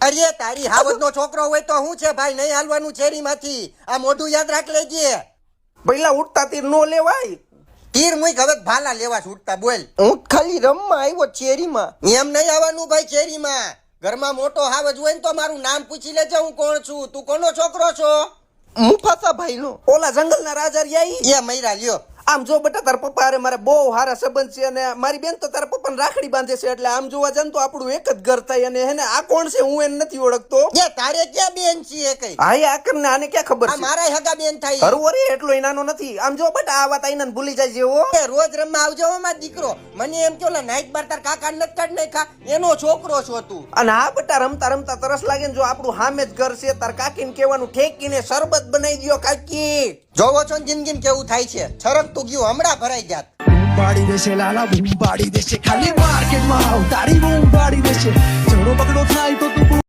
અરે તારી હાવજનો છોકરો હોય તો શું છે ભાઈ, નહીં હાલવાનું શેરીમાંથી. આ મોઢું યાદ રાખ લેજે. પહેલા ઉઠતા તીર નો લેવાય. તીર મુઈ હવે ભાલા લેવા છૂટતા બોલ. હું ખાલી રમવા આવ્યો શેરીમાં. એમ નહીં આવવાનું ભાઈ શેરીમાં. ઘરમાં મોટો હાવજ હોય ને તો મારું નામ પૂછી લેજે હું કોણ છું. તું કોનો છોકરો છો? મુફાસા ભાઈ નો, ઓલા જંગલના રાજા રહ્યા. એ મૈરા લ્યો. આમ જો બેટા તારા પપ્પા અરે મારે બહુ સારા સંબંધ છે અને મારી બેન તો તારા પપ્પાને રાખડી બાંધે છે, એટલે આમ જોવા જાય તો આપણું એક જ ઘર થાય. અને હેને આ કોણ છે હું એને નથી ઓળખતો. એ તારે ક્યાં બેન છે કઈ? હા આ કરને આને ક્યાં ખબર આ છે? મારા હગા બેન થાય. હરવો રે એટલો નાનો નથી. આમ જો બેટા આ વાત આઈને ભૂલી જાય જેવો. એ રોજ રમવા આવજો હો મારો દીકરો. મને એમ કે ઓલા નાઈટ બાર તાર કાકા નથી કાઢ નાખા, એનો છોકરો છો તું. અને હા બેટા રમતા રમતા તરસ લાગે ને જો આપણું સામે જ ઘર છે, તાર કાકીને કહેવાનું ઠેકીને શરબત બનાવી દ્યો કાકી. જોવો છો ને જિંદગીમાં કેવું થાય છે. છરકતું ગયું હમણાં ભરાઈ જાત. પાડી દેશે લાલા બૂમ પાડી દેશે, ખાલી માર્કેટમાં આવ તારી બૂમ પાડી દેશે. ચડો બગડો થાય તો તું